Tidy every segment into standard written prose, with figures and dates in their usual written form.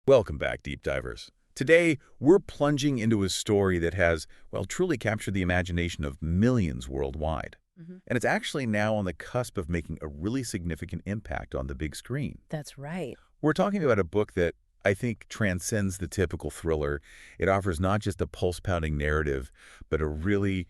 Welcome back, Deep Divers. Today, we're plunging into a story that has, well, truly captured the imagination of millions worldwide. hmm And it's actually now on the cusp of making a really significant impact on the big screen. That's right. We're talking about a book that I think transcends the typical thriller. It offers not just a pulse-pounding narrative, but a really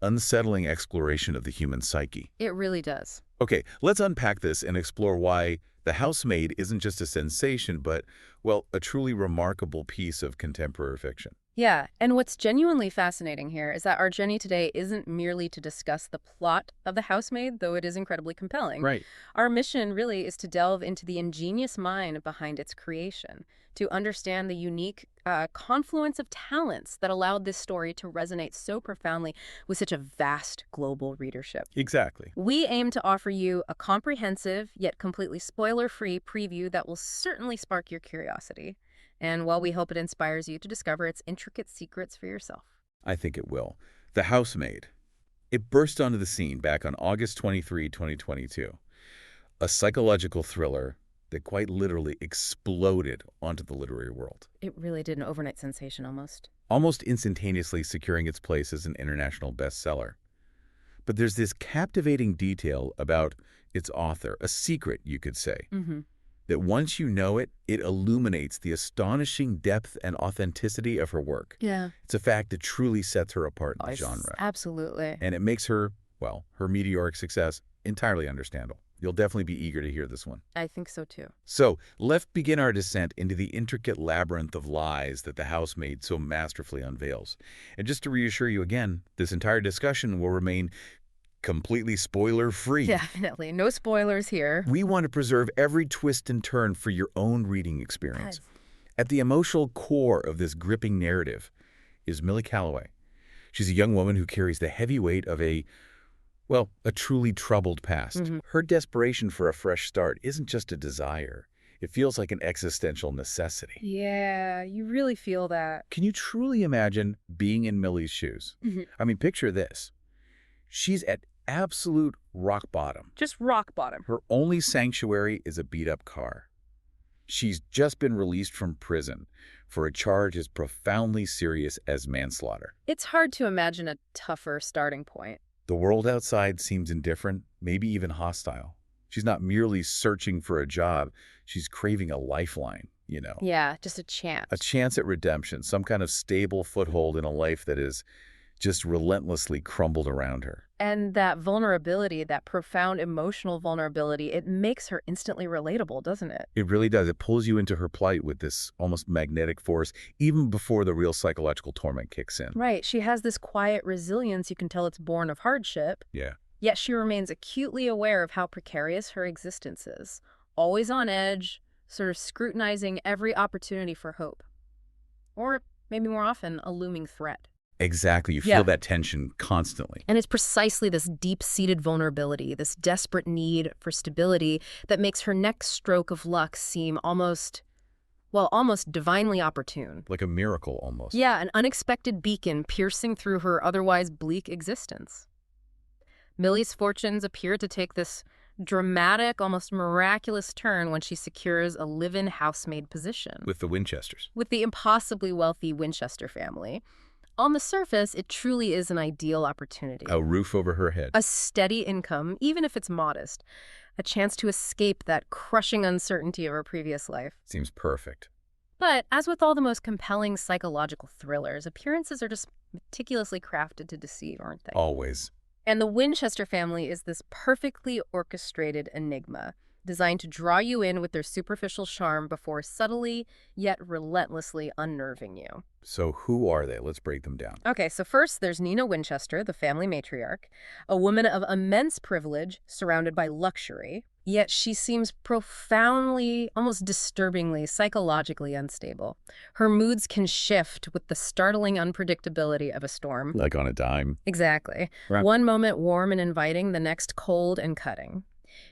unsettling exploration of the human psyche. It really does. Okay, let's unpack this and explore why The Housemaid isn't just a sensation, but, well, a truly remarkable piece of contemporary fiction. Yeah, and what's genuinely fascinating here is that our journey today isn't merely to discuss the plot of The Housemaid, though it is incredibly compelling. Right. Our mission really is to delve into the ingenious mind behind its creation, to understand the unique confluence of talents that allowed this story to resonate so profoundly with such a vast global readership. Exactly. We aim to offer you a comprehensive, yet completely spoiler-free preview that will certainly spark your curiosity. And while we hope it inspires you to discover its intricate secrets for yourself. I think it will. The Housemaid. It burst onto the scene back on August 23, 2022. A psychological thriller that quite literally exploded onto the literary world, It really did an overnight sensation almost. almost instantaneously securing its place as an international bestseller. But there's this captivating detail about its author, a secret, you could say, Mm-hmm. that once you know it, it illuminates the astonishing depth and authenticity of her work. Yeah. It's a fact that truly sets her apart in the genre. Absolutely. And it makes her, well, her meteoric success entirely understandable. You'll definitely be eager to hear this one. I think so too. So, let's begin our descent into the intricate labyrinth of lies that The Housemaid so masterfully unveils. And just to reassure you again, this entire discussion will remain completely spoiler-free. Definitely. No spoilers here. We want to preserve every twist and turn for your own reading experience. Yes. At the emotional core of this gripping narrative is Millie Calloway. She's a young woman who carries the heavy weight of a truly troubled past. Mhm. Her desperation for a fresh start isn't just a desire. It feels like an existential necessity. Yeah, you really feel that. Can you truly imagine being in Millie's shoes? Mhm. I mean, picture this. She's at absolute rock bottom. Just rock bottom. Her only sanctuary is a beat-up car. She's just been released from prison for a charge as profoundly serious as manslaughter. It's hard to imagine a tougher starting point. The world outside seems indifferent, maybe even hostile. She's not merely searching for a job, she's craving a lifeline, Yeah, just a chance. a chance at redemption, some kind of stable foothold in a life that is just relentlessly crumbled around her. And that vulnerability, that profound emotional vulnerability, it makes her instantly relatable, doesn't it? It really does. It pulls you into her plight with this almost magnetic force, even before the real psychological torment kicks in. Right. She has this quiet resilience. You can tell it's born of hardship. Yeah. Yet she remains acutely aware of how precarious her existence is. Always on edge, sort of scrutinizing every opportunity for hope. Or maybe more often, a looming threat. Exactly. You Yeah. feel that tension constantly. And it's precisely this deep-seated vulnerability, this desperate need for stability that makes her next stroke of luck seem almost divinely opportune. Like a miracle almost. Yeah, an unexpected beacon piercing through her otherwise bleak existence. Millie's fortunes appear to take this dramatic, almost miraculous turn when she secures a live-in housemaid position With the Winchesters. with the impossibly wealthy Winchester family. On the surface, it truly is an ideal opportunity. A roof over her head. A steady income, even if it's modest. A chance to escape that crushing uncertainty of her previous life. Seems perfect. But as with all the most compelling psychological thrillers, appearances are just meticulously crafted to deceive, aren't they? Always. And the Winchester family is this perfectly orchestrated enigma, designed to draw you in with their superficial charm before subtly yet relentlessly unnerving you. So who are they? Let's break them down. Okay, so first there's Nina Winchester, the family matriarch, a woman of immense privilege surrounded by luxury, yet she seems profoundly, almost disturbingly, psychologically unstable. Her moods can shift with the startling unpredictability of a storm. Like on a dime. Exactly. Right. One moment warm and inviting, the next cold and cutting.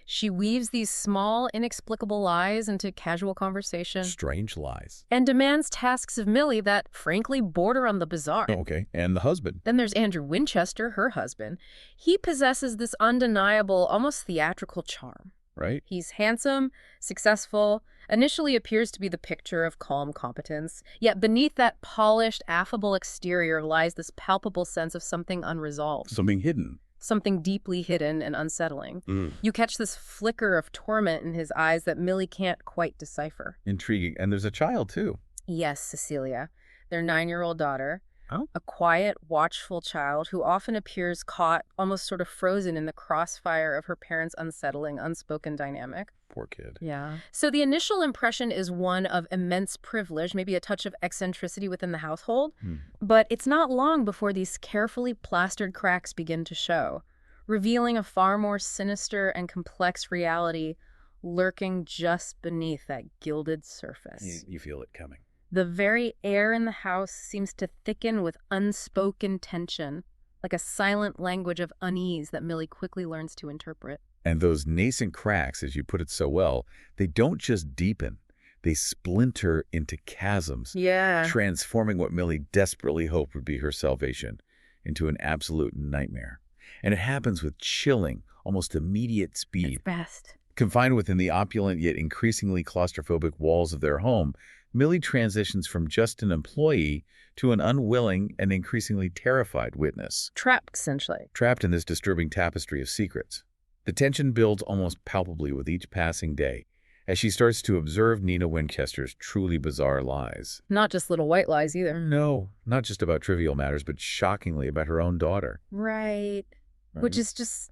She weaves these small, inexplicable lies into casual conversation Strange lies. and demands tasks of Millie that, frankly, border on the bizarre. Okay. And the husband. Then there's Andrew Winchester, her husband. He possesses this undeniable, almost theatrical charm. Right? He's handsome, successful, initially appears to be the picture of calm competence, yet beneath that polished, affable exterior lies this palpable sense of something unresolved. Something hidden. Something deeply hidden and unsettling. Mm. You catch this flicker of torment in his eyes that Millie can't quite decipher. Intriguing. And there's a child, too. Yes, Cecilia, their 9-year-old daughter. Oh. A quiet, watchful child who often appears caught, almost sort of frozen in the crossfire of her parents' unsettling, unspoken dynamic. Poor kid. Yeah. So the initial impression is one of immense privilege, maybe a touch of eccentricity within the household. But it's not long before these carefully plastered cracks begin to show, revealing a far more sinister and complex reality lurking just beneath that gilded surface. You feel it coming. The very air in the house seems to thicken with unspoken tension, like a silent language of unease that Millie quickly learns to interpret. And those nascent cracks, as you put it so well, they don't just deepen. They splinter into chasms, Yeah. transforming what Millie desperately hoped would be her salvation into an absolute nightmare. And it happens with chilling, almost immediate speed. It's best. Confined within the opulent yet increasingly claustrophobic walls of their home, Millie transitions from just an employee to an unwilling and increasingly terrified witness. Trapped, essentially. Trapped in this disturbing tapestry of secrets. The tension builds almost palpably with each passing day as she starts to observe Nina Winchester's truly bizarre lies. Not just little white lies either. No, not just about trivial matters, but shockingly about her own daughter. Right. Which is just,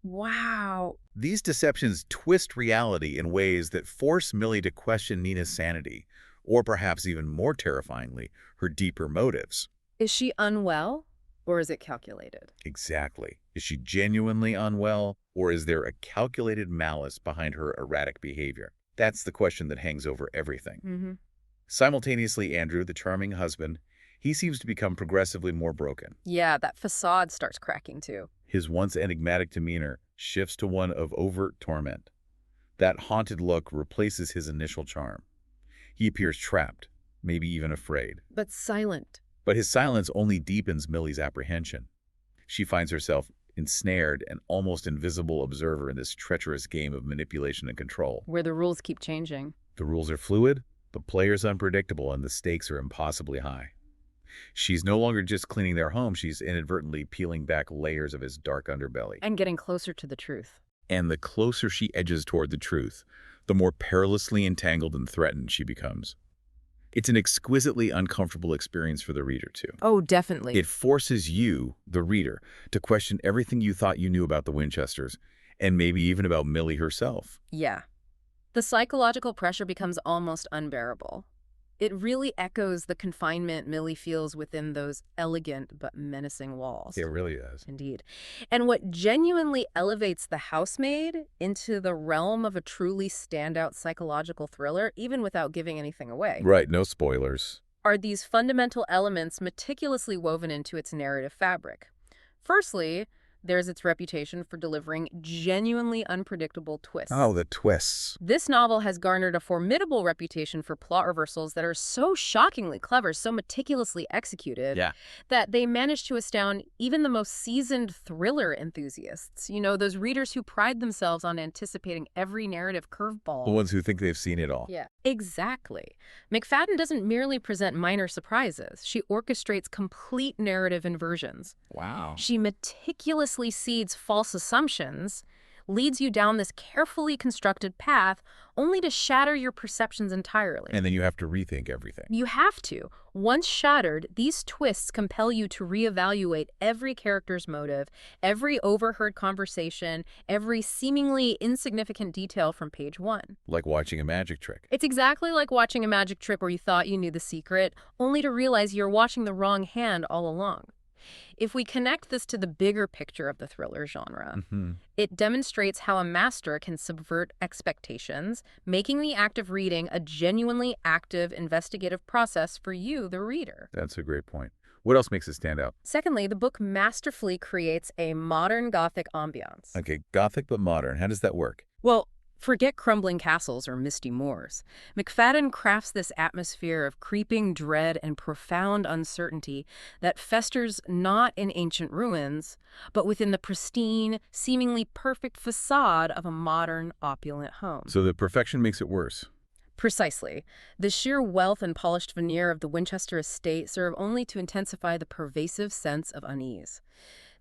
wow. These deceptions twist reality in ways that force Millie to question Nina's sanity, or perhaps even more terrifyingly, her deeper motives. Is she unwell, or is it calculated? Exactly. Is she genuinely unwell, or is there a calculated malice behind her erratic behavior? That's the question that hangs over everything. Simultaneously, Andrew, the charming husband, he seems to become progressively more broken. Yeah, that facade starts cracking too. His once enigmatic demeanor shifts to one of overt torment. That haunted look replaces his initial charm. He appears trapped, maybe even afraid. But silent. But his silence only deepens Millie's apprehension. She finds herself ensnared, an almost invisible observer in this treacherous game of manipulation and control. Where the rules keep changing. The rules are fluid, the players unpredictable, and the stakes are impossibly high. She's no longer just cleaning their home, she's inadvertently peeling back layers of his dark underbelly. And getting closer to the truth. And the closer she edges toward the truth, the more perilously entangled and threatened she becomes. It's an exquisitely uncomfortable experience for the reader, too. Oh, definitely. It forces you, the reader, to question everything you thought you knew about the Winchesters, and maybe even about Millie herself. Yeah. The psychological pressure becomes almost unbearable. It really echoes the confinement Millie feels within those elegant but menacing walls. It really is. Indeed. And what genuinely elevates The Housemaid into the realm of a truly standout psychological thriller, even without giving anything away, Right, no spoilers. are these fundamental elements meticulously woven into its narrative fabric. Firstly, there's its reputation for delivering genuinely unpredictable twists. Oh, the twists. This novel has garnered a formidable reputation for plot reversals that are so shockingly clever, so meticulously executed, that they manage to astound even the most seasoned thriller enthusiasts. You know, those readers who pride themselves on anticipating every narrative curveball. The ones who think they've seen it all. Yeah, exactly. McFadden doesn't merely present minor surprises. She orchestrates complete narrative inversions. Wow. She meticulously seeds false assumptions, leads you down this carefully constructed path, only to shatter your perceptions entirely. And then you have to rethink everything. You have to. Once shattered, these twists compel you to reevaluate every character's motive, every overheard conversation, every seemingly insignificant detail from page 1. Like watching a magic trick. It's exactly like watching a magic trick where you thought you knew the secret, only to realize you're watching the wrong hand all along. If we connect this to the bigger picture of the thriller genre, it demonstrates how a master can subvert expectations, making the act of reading a genuinely active investigative process for you, the reader. That's a great point. What else makes it stand out? Secondly, the book masterfully creates a modern Gothic ambiance. Okay, Gothic but modern. How does that work? Well, forget crumbling castles or misty moors. McFadden crafts this atmosphere of creeping dread and profound uncertainty that festers not in ancient ruins, but within the pristine, seemingly perfect facade of a modern, opulent home. So the perfection makes it worse. Precisely. The sheer wealth and polished veneer of the Winchester estate serve only to intensify the pervasive sense of unease.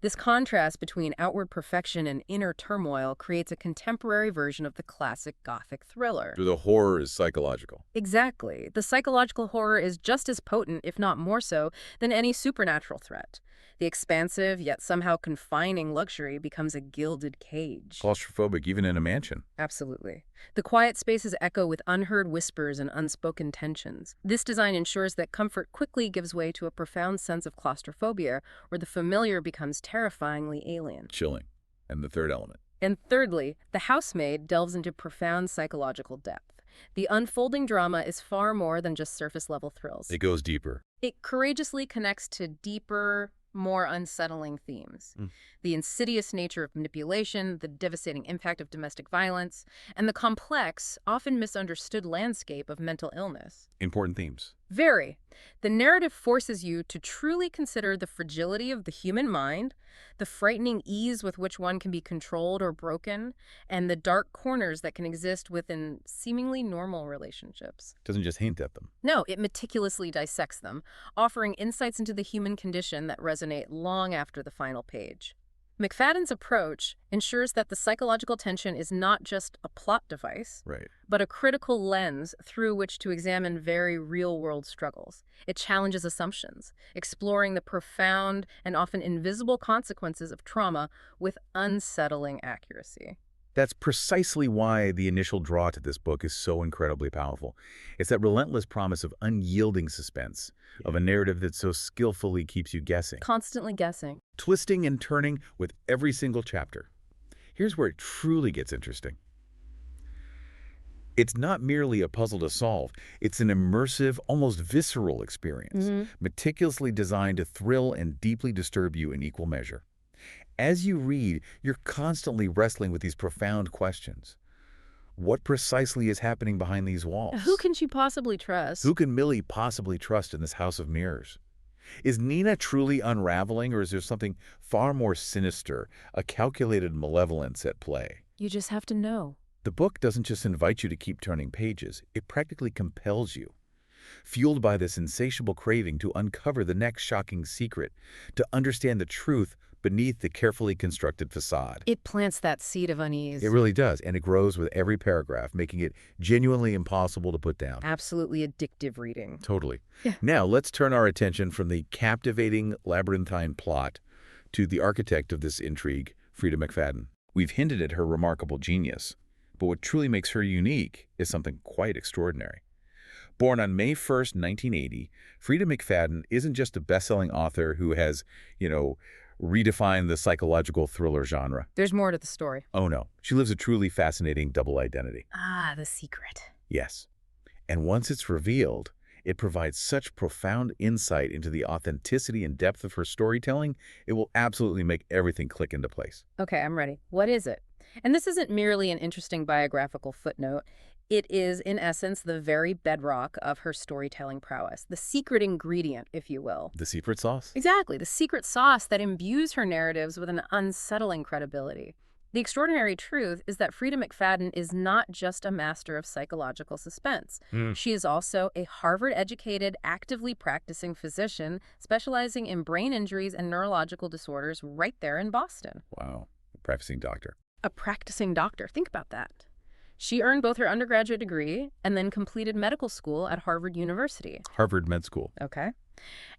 This contrast between outward perfection and inner turmoil creates a contemporary version of the classic Gothic thriller. The horror is psychological. Exactly. The psychological horror is just as potent, if not more so, than any supernatural threat. The expansive, yet somehow confining luxury becomes a gilded cage. Claustrophobic, even in a mansion. Absolutely. The quiet spaces echo with unheard whispers and unspoken tensions. This design ensures that comfort quickly gives way to a profound sense of claustrophobia, where the familiar becomes terrifyingly alien. Chilling. And the third element. And thirdly, The Housemaid delves into profound psychological depth. The unfolding drama is far more than just surface-level thrills. It goes deeper. It courageously connects to deeper, more unsettling themes. The insidious nature of manipulation, the devastating impact of domestic violence, and the complex, often misunderstood landscape of mental illness. Important themes. Very. The narrative forces you to truly consider the fragility of the human mind, the frightening ease with which one can be controlled or broken, and the dark corners that can exist within seemingly normal relationships. Doesn't just hint at them. No, it meticulously dissects them, offering insights into the human condition that resonate long after the final page. McFadden's approach ensures that the psychological tension is not just a plot device, Right. but a critical lens through which to examine very real-world struggles. It challenges assumptions, exploring the profound and often invisible consequences of trauma with unsettling accuracy. That's precisely why the initial draw to this book is so incredibly powerful. It's that relentless promise of unyielding suspense, of a narrative that so skillfully keeps you guessing. Constantly guessing. Twisting and turning with every single chapter. Here's where it truly gets interesting. It's not merely a puzzle to solve. It's an immersive, almost visceral experience, meticulously designed to thrill and deeply disturb you in equal measure. As you read, you're constantly wrestling with these profound questions. What precisely is happening behind these walls? Who can she possibly trust? Who can Millie possibly trust in this house of mirrors? Is Nina truly unraveling, or is there something far more sinister, a calculated malevolence at play? You just have to know. The book doesn't just invite you to keep turning pages, it practically compels you. Fueled by this insatiable craving to uncover the next shocking secret, to understand the truth beneath the carefully constructed facade. It plants that seed of unease. It really does, and it grows with every paragraph, making it genuinely impossible to put down. Absolutely addictive reading. Totally. Yeah. Now, let's turn our attention from the captivating labyrinthine plot to the architect of this intrigue, Freida McFadden. We've hinted at her remarkable genius, but what truly makes her unique is something quite extraordinary. Born on May 1st, 1980, Freida McFadden isn't just a best-selling author who has, redefined the psychological thriller genre. There's more to the story. Oh no, she lives a truly fascinating double identity. Ah, the secret. Yes. And once it's revealed, it provides such profound insight into the authenticity and depth of her storytelling, it will absolutely make everything click into place. Okay, I'm ready. What is it? And this isn't merely an interesting biographical footnote. It is, in essence, the very bedrock of her storytelling prowess, the secret ingredient, if you will. The secret sauce? Exactly, the secret sauce that imbues her narratives with an unsettling credibility. The extraordinary truth is that Freida McFadden is not just a master of psychological suspense. She is also a Harvard-educated, actively practicing physician specializing in brain injuries and neurological disorders right there in Boston. Wow, a practicing doctor. A practicing doctor. Think about that. She earned both her undergraduate degree and then completed medical school at Harvard University. Harvard Med School. Okay.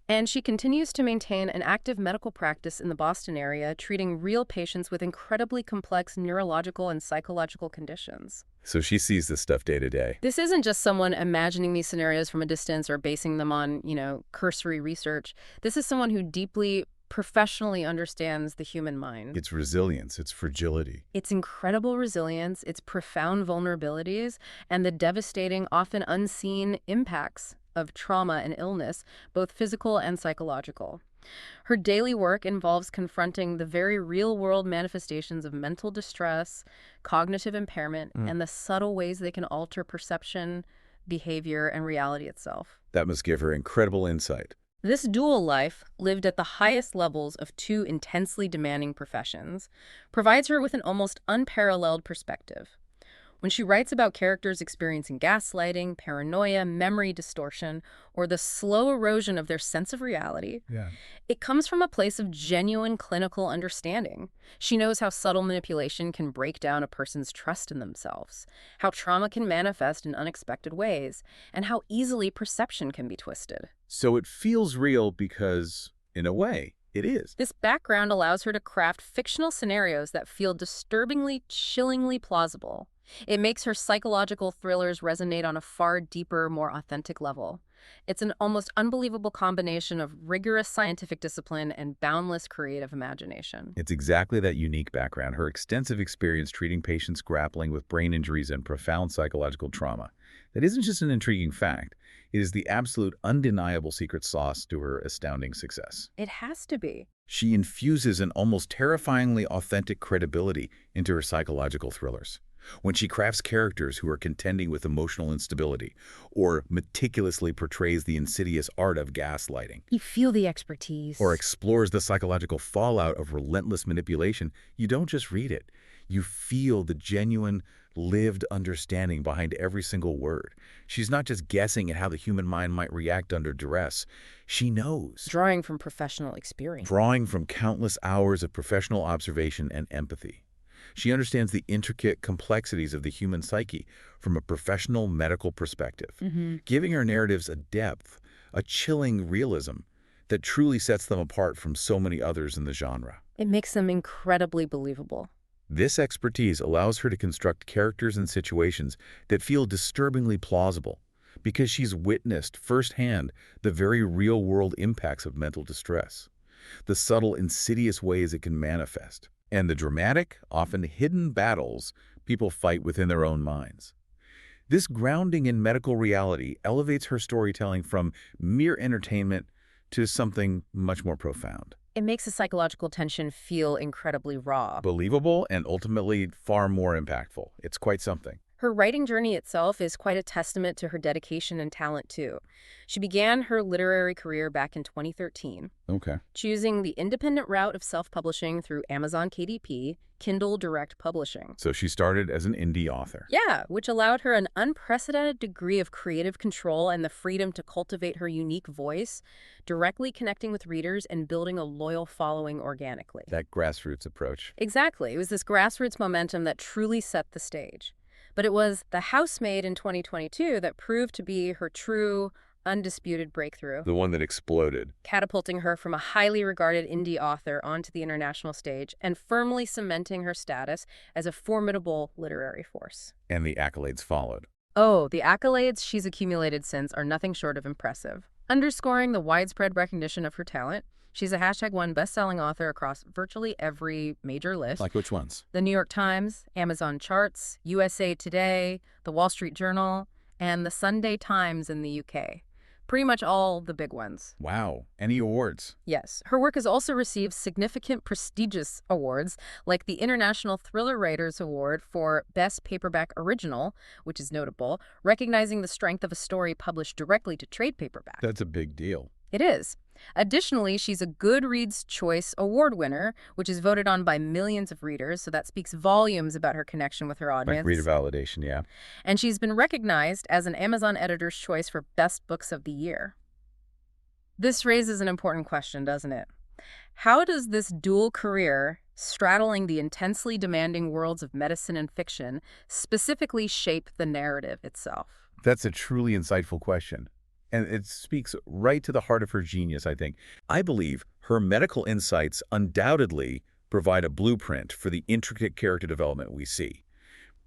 And she continues to maintain an active medical practice in the Boston area, treating real patients with incredibly complex neurological and psychological conditions. So she sees this stuff day to day. This isn't just someone imagining these scenarios from a distance or basing them on, cursory research. This is someone who deeply professionally understands the human mind. Its resilience, its fragility. Its incredible resilience, its profound vulnerabilities, and the devastating, often unseen impacts of trauma and illness, both physical and psychological. Her daily work involves confronting the very real-world manifestations of mental distress, cognitive impairment, and the subtle ways they can alter perception, behavior, and reality itself. That must give her incredible insight. This dual life, lived at the highest levels of two intensely demanding professions, provides her with an almost unparalleled perspective. When she writes about characters experiencing gaslighting, paranoia, memory distortion, or the slow erosion of their sense of reality, Yeah. it comes from a place of genuine clinical understanding. She knows how subtle manipulation can break down a person's trust in themselves, how trauma can manifest in unexpected ways, and how easily perception can be twisted. So it feels real because, in a way, it is. This background allows her to craft fictional scenarios that feel disturbingly, chillingly plausible. It makes her psychological thrillers resonate on a far deeper, more authentic level. It's an almost unbelievable combination of rigorous scientific discipline and boundless creative imagination. It's exactly that unique background, her extensive experience treating patients grappling with brain injuries and profound psychological trauma. That isn't just an intriguing fact. It is the absolute undeniable secret sauce to her astounding success. It has to be. She infuses an almost terrifyingly authentic credibility into her psychological thrillers. When she crafts characters who are contending with emotional instability, or meticulously portrays the insidious art of gaslighting, You feel the expertise. or explores the psychological fallout of relentless manipulation, you don't just read it. You feel the genuine, lived understanding behind every single word. She's not just guessing at how the human mind might react under duress. She knows, Drawing from professional experience. drawing from countless hours of professional observation and empathy. She understands the intricate complexities of the human psyche from a professional medical perspective, giving her narratives a depth, a chilling realism that truly sets them apart from so many others in the genre. It makes them incredibly believable. This expertise allows her to construct characters and situations that feel disturbingly plausible because she's witnessed firsthand the very real-world impacts of mental distress, the subtle, insidious ways it can manifest, and the dramatic, often hidden battles people fight within their own minds. This grounding in medical reality elevates her storytelling from mere entertainment to something much more profound, It makes the psychological tension feel incredibly raw. believable, and ultimately far more impactful. It's quite something. Her writing journey itself is quite a testament to her dedication and talent, too. She began her literary career back in 2013, Okay. choosing the independent route of self-publishing through Amazon KDP, Kindle Direct Publishing. So she started as an indie author. Yeah, which allowed her an unprecedented degree of creative control and the freedom to cultivate her unique voice, directly connecting with readers and building a loyal following organically. That grassroots approach. Exactly. It was this grassroots momentum that truly set the stage. But it was The Housemaid in 2022 that proved to be her true, undisputed breakthrough, The one that exploded. catapulting her from a highly regarded indie author onto the international stage and firmly cementing her status as a formidable literary force. And the accolades followed. Oh, the accolades she's accumulated since are nothing short of impressive. Underscoring the widespread recognition of her talent, she's a #1 best-selling author across virtually every major list. Like which ones? The New York Times, Amazon Charts, USA Today, The Wall Street Journal, and the Sunday Times in the UK. Pretty much all the big ones. Wow. Any awards? Yes. Her work has also received significant prestigious awards, like the International Thriller Writers Award for Best Paperback Original, which is notable, recognizing the strength of a story published directly to trade paperback. That's a big deal. It is. Additionally, she's a Goodreads Choice Award winner, which is voted on by millions of readers, so that speaks volumes about her connection with her audience. Like reader validation, yeah. And she's been recognized as an Amazon Editor's Choice for Best Books of the Year. This raises an important question, doesn't it? How does this dual career, straddling the intensely demanding worlds of medicine and fiction, specifically shape the narrative itself? That's a truly insightful question. And it speaks right to the heart of her genius, I think. I believe her medical insights undoubtedly provide a blueprint for the intricate character development we see,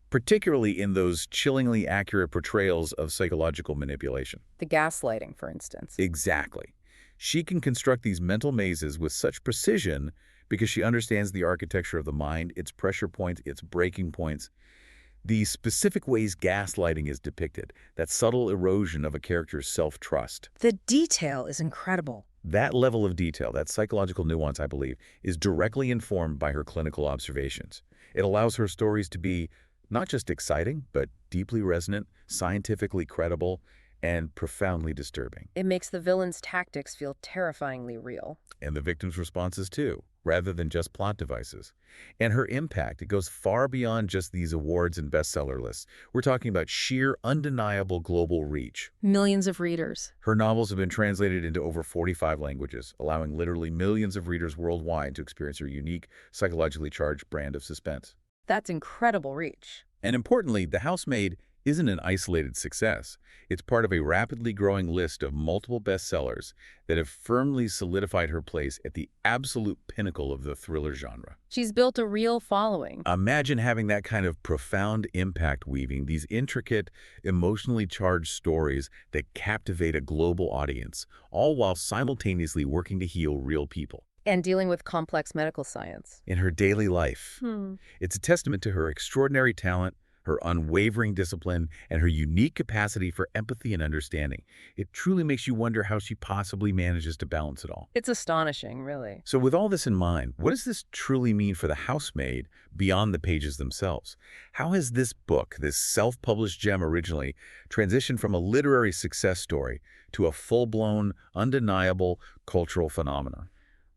particularly in those chillingly accurate portrayals of psychological manipulation. The gaslighting, for instance. Exactly. She can construct these mental mazes with such precision because she understands the architecture of the mind, its pressure points, its breaking points, the specific ways gaslighting is depicted, that subtle erosion of a character's self-trust. The detail is incredible. That level of detail, that psychological nuance, I believe, is directly informed by her clinical observations. It allows her stories to be not just exciting, but deeply resonant, scientifically credible, and profoundly disturbing. It makes the villain's tactics feel terrifyingly real. And the victim's responses, too. rather than just plot devices. And her impact, it goes far beyond just these awards and bestseller lists. We're talking about sheer, undeniable global reach. Millions of readers. Her novels have been translated into over 45 languages, allowing literally millions of readers worldwide to experience her unique, psychologically charged brand of suspense. That's incredible reach. And importantly, The Housemaid isn't an isolated success. It's part of a rapidly growing list of multiple bestsellers that have firmly solidified her place at the absolute pinnacle of the thriller genre. She's built a real following. Imagine having that kind of profound impact weaving these intricate, emotionally charged stories that captivate a global audience, all while simultaneously working to heal real people. And dealing with complex medical science. In her daily life, it's a testament to her extraordinary talent, her unwavering discipline, and her unique capacity for empathy and understanding. It truly makes you wonder how she possibly manages to balance it all. It's astonishing, really. So with all this in mind, what does this truly mean for The Housemaid beyond the pages themselves? How has this book, this self-published gem originally, transitioned from a literary success story to a full-blown, undeniable cultural phenomenon?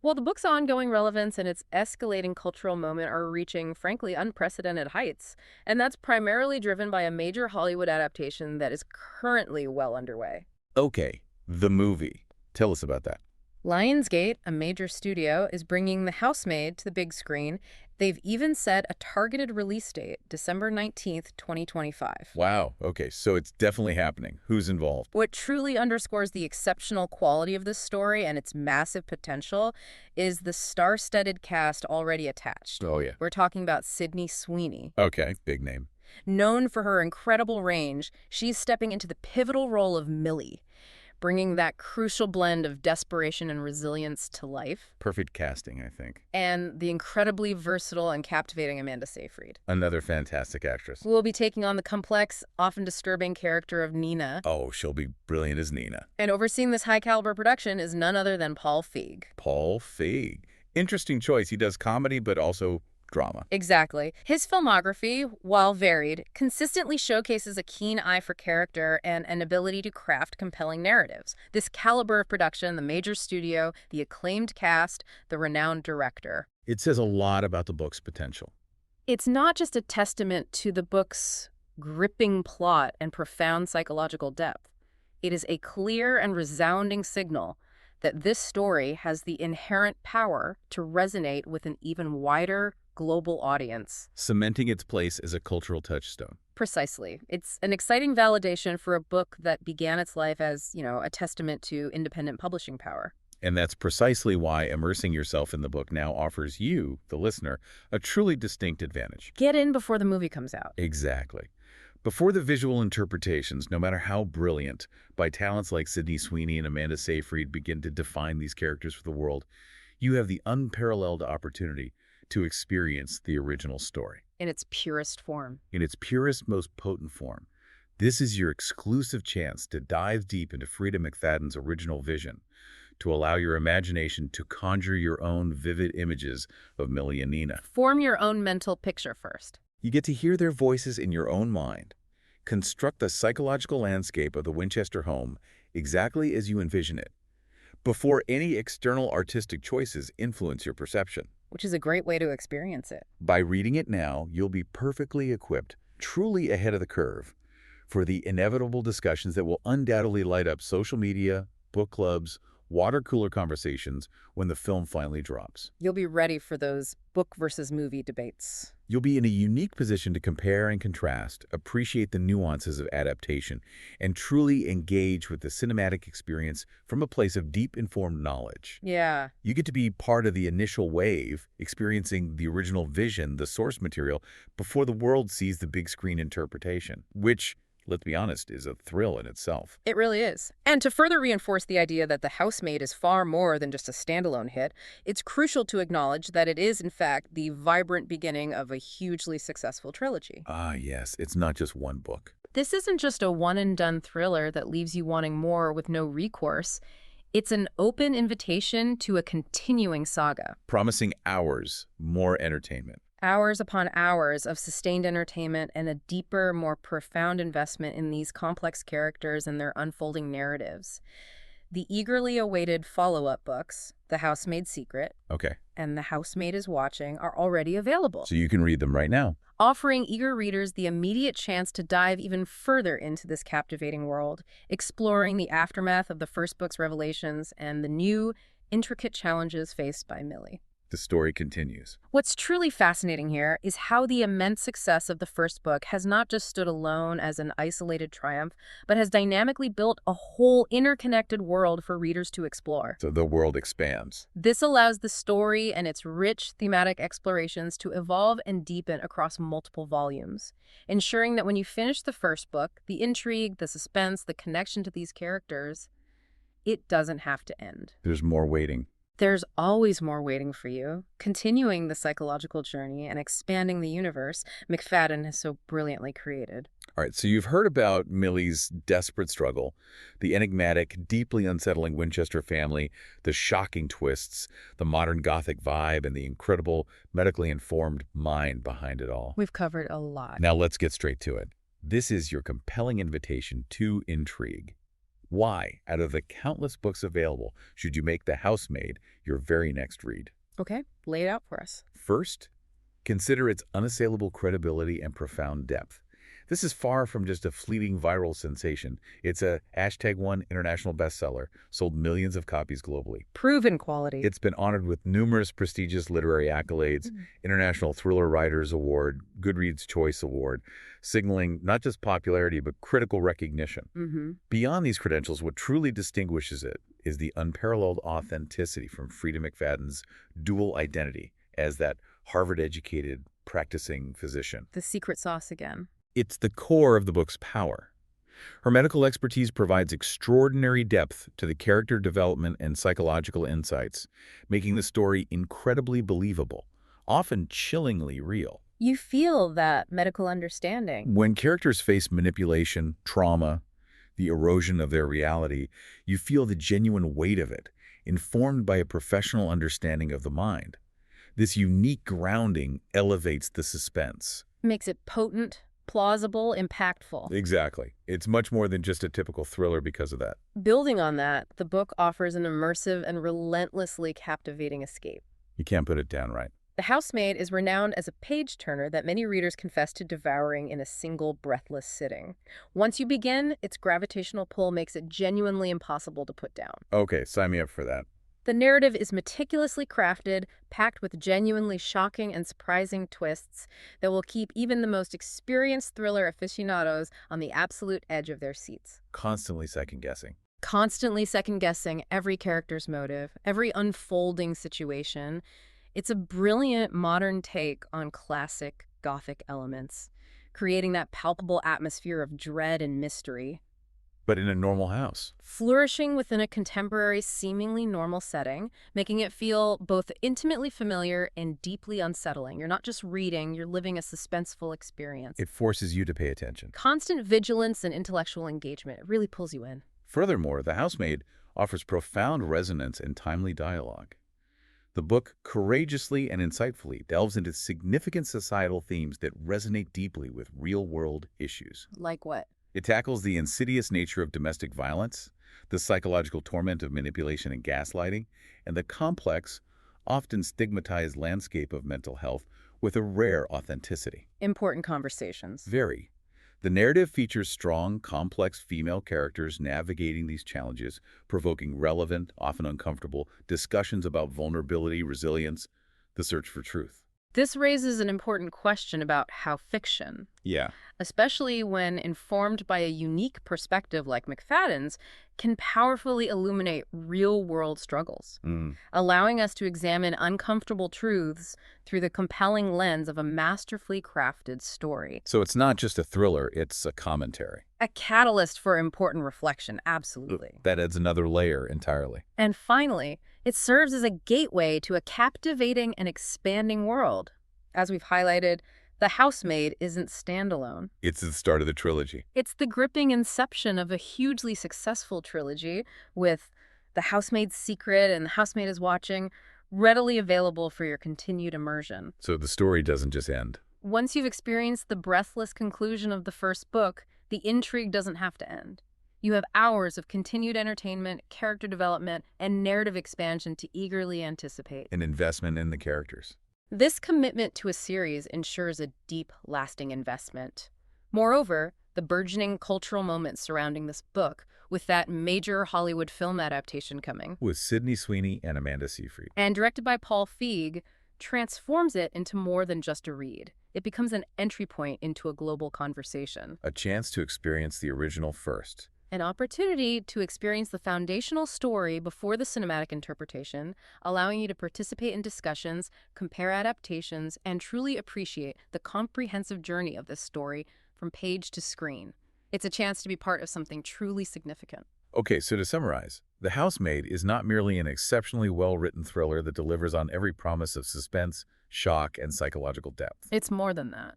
Well, the book's ongoing relevance and its escalating cultural moment are reaching, frankly, unprecedented heights. And that's primarily driven by a major Hollywood adaptation that is currently well underway. Okay, the movie. Tell us about that. Lionsgate, a major studio, is bringing The Housemaid to the big screen. They've even set a targeted release date, December 19th, 2025. Wow, okay, so it's definitely happening. Who's involved? What truly underscores the exceptional quality of this story and its massive potential is the star-studded cast already attached. Oh, yeah. We're talking about Sydney Sweeney. Okay, big name. Known for her incredible range, she's stepping into the pivotal role of Millie, bringing that crucial blend of desperation and resilience to life. Perfect casting, I think. And the incredibly versatile and captivating Amanda Seyfried. Another fantastic actress. Who will be taking on the complex, often disturbing character of Nina. Oh, she'll be brilliant as Nina. And overseeing this high-caliber production is none other than Paul Feig. Paul Feig. Interesting choice. He does comedy, but also drama. Exactly. His filmography, while varied, consistently showcases a keen eye for character and an ability to craft compelling narratives. This caliber of production, the major studio, the acclaimed cast, the renowned director. It says a lot about the book's potential. It's not just a testament to the book's gripping plot and profound psychological depth. It is a clear and resounding signal that this story has the inherent power to resonate with an even wider global audience. Cementing its place as a cultural touchstone. Precisely. It's an exciting validation for a book that began its life as, a testament to independent publishing power. And that's precisely why immersing yourself in the book now offers you, the listener, a truly distinct advantage. Get in before the movie comes out. Exactly. Before the visual interpretations, no matter how brilliant, by talents like Sydney Sweeney and Amanda Seyfried begin to define these characters for the world, you have the unparalleled opportunity to experience the original story. In its purest form. In its purest, most potent form. This is your exclusive chance to dive deep into Freida McFadden's original vision, to allow your imagination to conjure your own vivid images of Millie and Nina. Form your own mental picture first. You get to hear their voices in your own mind. Construct the psychological landscape of the Winchester home exactly as you envision it, before any external artistic choices influence your perception. Which is a great way to experience it. By reading it now, you'll be perfectly equipped, truly ahead of the curve, for the inevitable discussions that will undoubtedly light up social media, book clubs, water cooler conversations when the film finally drops. You'll be ready for those book versus movie debates. You'll be in a unique position to compare and contrast, appreciate the nuances of adaptation, and truly engage with the cinematic experience from a place of deep informed knowledge. Yeah. You get to be part of the initial wave, experiencing the original vision, the source material, before the world sees the big screen interpretation, which, let's be honest, is a thrill in itself. It really is. And to further reinforce the idea that The Housemaid is far more than just a standalone hit, it's crucial to acknowledge that it is, in fact, the vibrant beginning of a hugely successful trilogy. Ah, yes, it's not just one book. This isn't just a one-and-done thriller that leaves you wanting more with no recourse. It's an open invitation to a continuing saga. Promising hours, more entertainment. Hours upon hours of sustained entertainment and a deeper, more profound investment in these complex characters and their unfolding narratives. The eagerly awaited follow-up books, The Housemaid's Secret Okay, and The Housemaid is Watching, are already available, so you can read them right now. offering eager readers the immediate chance to dive even further into this captivating world, exploring the aftermath of the first book's revelations and the new, intricate challenges faced by Millie. The story continues. What's truly fascinating here is how the immense success of the first book has not just stood alone as an isolated triumph, but has dynamically built a whole interconnected world for readers to explore. So the world expands. This allows the story and its rich thematic explorations to evolve and deepen across multiple volumes, ensuring that when you finish the first book, the intrigue, the suspense, the connection to these characters, it doesn't have to end. There's more waiting. There's always more waiting for you, continuing the psychological journey and expanding the universe McFadden has so brilliantly created. All right, so you've heard about Millie's desperate struggle, the enigmatic, deeply unsettling Winchester family, the shocking twists, the modern Gothic vibe, and the incredible, medically informed mind behind it all. We've covered a lot. Now let's get straight to it. This is your compelling invitation to intrigue. Why, out of the countless books available, should you make The Housemaid your very next read? Okay, lay it out for us. First, consider its unassailable credibility and profound depth. This is far from just a fleeting viral sensation. It's a #1 international bestseller, sold millions of copies globally. Proven quality. It's been honored with numerous prestigious literary accolades, International Thriller Writers Award, Goodreads Choice Award, signaling not just popularity but critical recognition. Beyond these credentials, what truly distinguishes it is the unparalleled authenticity from Freida McFadden's dual identity as that Harvard-educated practicing physician. The secret sauce again. It's the core of the book's power. Her medical expertise provides extraordinary depth to the character development and psychological insights, making the story incredibly believable, often chillingly real. You feel that medical understanding. When characters face manipulation, trauma, the erosion of their reality, you feel the genuine weight of it, informed by a professional understanding of the mind. This unique grounding elevates the suspense. Makes it potent, plausible, impactful. Exactly. It's much more than just a typical thriller because of that. Building on that, the book offers an immersive and relentlessly captivating escape. You can't put it down right. The Housemaid is renowned as a page-turner that many readers confess to devouring in a single breathless sitting. Once you begin, its gravitational pull makes it genuinely impossible to put down. Okay, sign me up for that. The narrative is meticulously crafted, packed with genuinely shocking and surprising twists that will keep even the most experienced thriller aficionados on the absolute edge of their seats. Constantly second-guessing. Constantly second-guessing every character's motive, every unfolding situation. It's a brilliant modern take on classic Gothic elements, creating that palpable atmosphere of dread and mystery. But in a normal house. Flourishing within a contemporary, seemingly normal setting, making it feel both intimately familiar and deeply unsettling. You're not just reading, you're living a suspenseful experience. It forces you to pay attention. Constant vigilance and intellectual engagement. It really pulls you in. Furthermore, The Housemaid offers profound resonance and timely dialogue. The book courageously and insightfully delves into significant societal themes that resonate deeply with real-world issues. Like what? It tackles the insidious nature of domestic violence, the psychological torment of manipulation and gaslighting, and the complex, often stigmatized landscape of mental health with a rare authenticity. Important conversations. Very. The narrative features strong, complex female characters navigating these challenges, provoking relevant, often uncomfortable, discussions about vulnerability, resilience, the search for truth. This raises an important question about how fiction, Yeah. especially when informed by a unique perspective like McFadden's, can powerfully illuminate real-world struggles, allowing us to examine uncomfortable truths through the compelling lens of a masterfully crafted story. So it's not just a thriller, it's a commentary. A catalyst for important reflection, absolutely. That adds another layer entirely. And finally, it serves as a gateway to a captivating and expanding world. As we've highlighted, The Housemaid isn't standalone. It's the start of the trilogy. It's the gripping inception of a hugely successful trilogy with The Housemaid's Secret and The Housemaid is Watching readily available for your continued immersion. So the story doesn't just end. Once you've experienced the breathless conclusion of the first book, the intrigue doesn't have to end. You have hours of continued entertainment, character development, and narrative expansion to eagerly anticipate. An investment in the characters. This commitment to a series ensures a deep, lasting investment. Moreover, the burgeoning cultural moment surrounding this book, with that major Hollywood film adaptation coming, With Sydney Sweeney and Amanda Seyfried. and directed by Paul Feig, transforms it into more than just a read. It becomes an entry point into a global conversation. A chance to experience the original first. An opportunity to experience the foundational story before the cinematic interpretation, allowing you to participate in discussions, compare adaptations, and truly appreciate the comprehensive journey of this story from page to screen. It's a chance to be part of something truly significant. Okay, so to summarize, The Housemaid is not merely an exceptionally well-written thriller that delivers on every promise of suspense, shock, and psychological depth. It's more than that.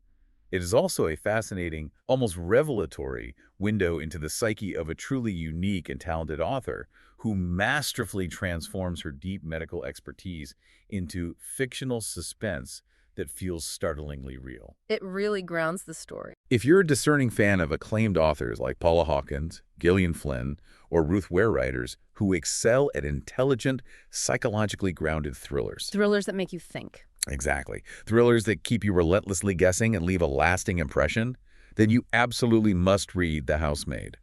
It is also a fascinating, almost revelatory window into the psyche of a truly unique and talented author who masterfully transforms her deep medical expertise into fictional suspense that feels startlingly real. It really grounds the story. If you're a discerning fan of acclaimed authors like Paula Hawkins, Gillian Flynn, or Ruth Ware writers who excel at intelligent, psychologically grounded thrillers. Thrillers that make you think. Exactly. Thrillers that keep you relentlessly guessing and leave a lasting impression, then you absolutely must read The Housemaid.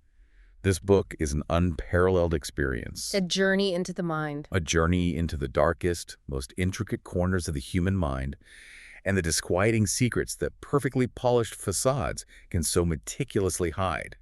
This book is an unparalleled experience. A journey into the mind. A journey into the darkest, most intricate corners of the human mind, and the disquieting secrets that perfectly polished facades can so meticulously hide.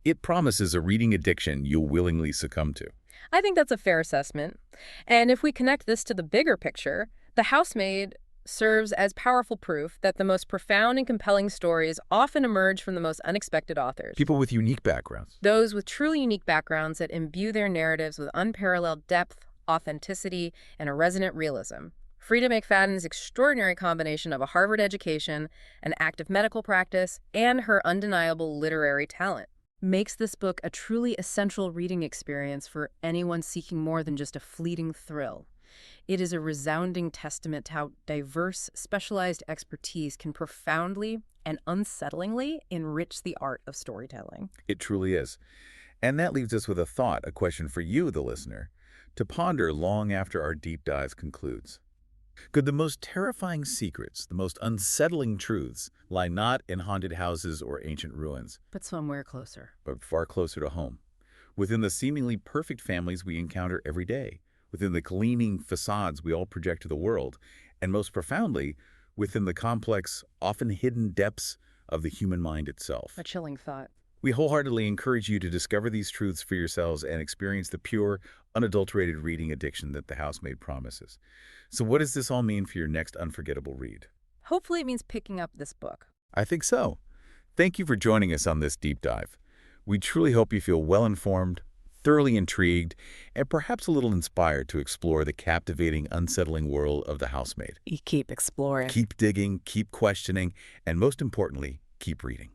It promises a reading addiction you'll willingly succumb to. I think that's a fair assessment. And if we connect this to the bigger picture, The Housemaid serves as powerful proof that the most profound and compelling stories often emerge from the most unexpected authors. People with unique backgrounds. Those with truly unique backgrounds that imbue their narratives with unparalleled depth, authenticity, and a resonant realism. Freida McFadden's extraordinary combination of a Harvard education, an active medical practice, and her undeniable literary talent makes this book a truly essential reading experience for anyone seeking more than just a fleeting thrill. It is a resounding testament to how diverse, specialized expertise can profoundly and unsettlingly enrich the art of storytelling. It truly is. And that leaves us with a thought, a question for you, the listener, to ponder long after our deep dive concludes. Could the most terrifying secrets, the most unsettling truths, lie not in haunted houses or ancient ruins, But somewhere closer. but far closer to home, within the seemingly perfect families we encounter every day, within the gleaming facades we all project to the world, and most profoundly, within the complex, often hidden depths of the human mind itself? A chilling thought. We wholeheartedly encourage you to discover these truths for yourselves and experience the pure, unadulterated reading addiction that The Housemaid promises. So what does this all mean for your next unforgettable read? Hopefully it means picking up this book. I think so. Thank you for joining us on this deep dive. We truly hope you feel well-informed, thoroughly intrigued, and perhaps a little inspired to explore the captivating, unsettling world of The Housemaid. You keep exploring. Keep digging, keep questioning, and most importantly, keep reading.